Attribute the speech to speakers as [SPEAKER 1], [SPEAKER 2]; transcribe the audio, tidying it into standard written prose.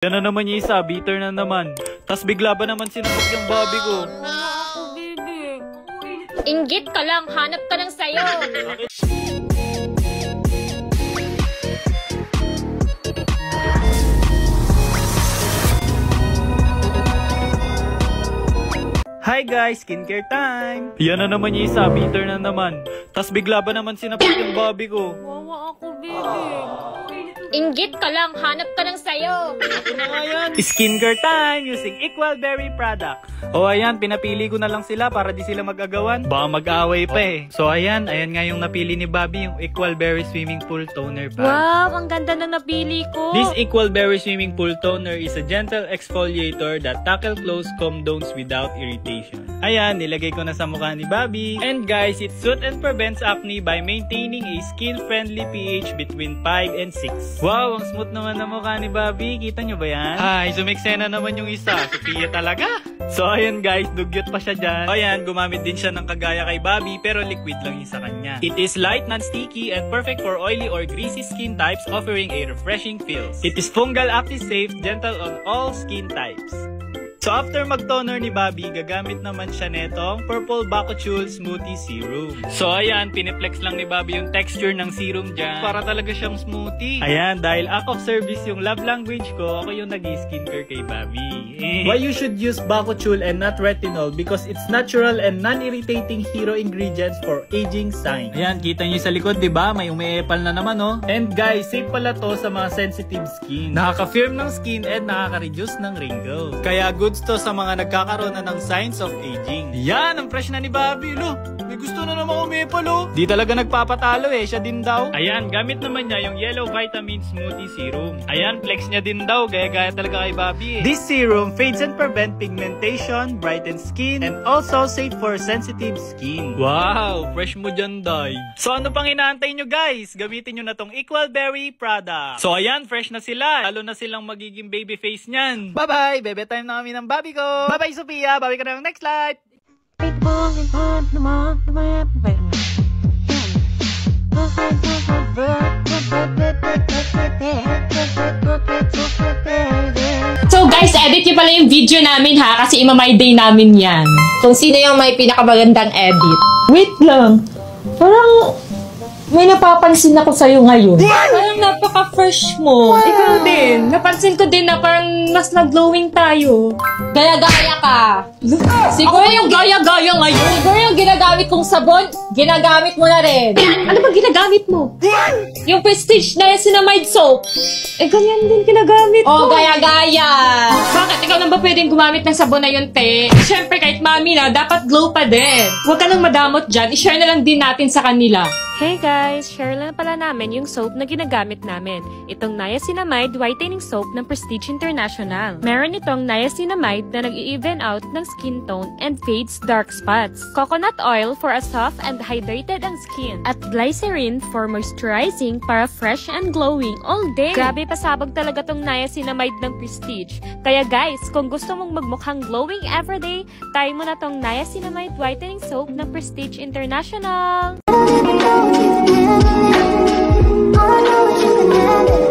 [SPEAKER 1] Yan na naman yung isa, bitter na naman. Tas bigla ba naman sinapot yung Bobby ko?
[SPEAKER 2] Inggit ka lang, hanap ka ng sayo.
[SPEAKER 1] Hi guys, skincare time! Yan na naman yung isa, bitter na naman. Tas bigla ba naman sinapot yung Bobby ko?
[SPEAKER 2] Wawa ako, baby. Inggit ka lang, hanap ka ng sayo.
[SPEAKER 1] Ako na nga yan. Skincare time using Equal Berry product. O ayan, pinapili ko na lang sila para di sila mag-agawan. Baka mag-away pa eh. So ayan nga yung napili ni Bobby, yung Equal Berry Swimming Pool Toner pa.
[SPEAKER 2] Wow, ang ganda na napili ko.
[SPEAKER 1] This Equal Berry Swimming Pool Toner is a gentle exfoliator that tackle close comb-dones without irritation. Ayan, nilagay ko na sa mukha ni Bobby. And guys, it soothes and prevents acne by maintaining a skin-friendly pH between 5 and 6. Wow, ang smooth naman na mukha ni Bobby. Kita nyo ba yan? Ay, sumiksena naman yung isa. Sophia talaga. So ayan guys, dugyot pa siya dyan. Ayan, gumamit din siya ng kagaya kay Bobby pero liquid lang yung sa kanya. It is light, non-sticky, and perfect for oily or greasy skin types, offering a refreshing feel. It is fungal acne safe, gentle on all skin types. So after mag-toner ni Bobby, gagamit naman siya netong Purple Bakuchiol Smoothie Serum. So ayan, piniplex lang ni Bobby yung texture ng serum dyan. Para talaga siyang smoothie. Ayan, dahil act of service yung love language ko, ako yung nag-skincare kay Bobby. Why you should use Bakuchiol and not retinol? Because it's natural and non-irritating hero ingredients for aging signs. Ayan, kita nyo sa likod, diba? May umiepal na naman, oh. And guys, safe pala to sa mga sensitive skin. Nakaka-firm ng skin and nakaka-reduce ng wrinkles. Kaya goods to sa mga nagkakaroon na ng signs of aging. Yan, ang fresh na ni Bobby, lo. May gusto na naman umepal, lo. Di talaga nagpapatalo eh, siya din daw. Ayan, gamit naman niya yung Yellow Vitamin Smoothie Serum. Ayan, flex niya din daw, gaya-gaya talaga kay Bobby eh. This serum fades and prevent pigmentation, brightens skin, and also safe for sensitive skin. Wow, fresh mo dyan, day. So ano pang inaantay nyo guys? Gamitin nyo na tong Equal Berry product. So ayan, fresh na sila. Lalo na silang magiging baby face niyan. Bye-bye! Bebe time na kami ng Bobby ko. Bye-bye, Sophia! Bobby ka na yung next live!
[SPEAKER 2] So guys, edit nyo pala yung video namin ha, kasi ima-my day namin yan. Kung sino yung may pinakamagandang edit. Wait lang, parang may napapansin ako sa'yo ngayon. Parang napaka-fresh mo. Ikaw din. Napansin ko din na parang mas nag-glowing tayo. Gaya-gaya ka. Siguro yung gaya-gaya ngayon. Siguro yung ginagamit kong sabon, ginagamit mo na rin. Ano ba ginagamit mo? Yung Prestige Niacinamide soap. Eh, ganyan din ginagamit ko. Oh, gaya-gaya. Bakit? Ikaw lang ba pwedeng gumamit ng sabon na yun, te? Siyempre, kahit mami na, dapat glow pa din. Huwag ka nang madamot dyan. I-share na lang din natin sa kanila.
[SPEAKER 3] Hey guys! Share lang pala namin yung soap na ginagamit namin. Itong Niacinamide Whitening Soap ng Prestige International. Meron itong niacinamide na nag-i-even out ng skin tone and fades dark spots. Coconut oil for a soft and hydrated ang skin. At glycerin for moisturizing para fresh and glowing all day. Grabe pasabog talaga tong Niacinamide ng Prestige. Kaya guys, kung gusto mong magmukhang glowing everyday, try mo na tong Niacinamide Whitening Soap ng Prestige International.
[SPEAKER 4] All I know is you can have it.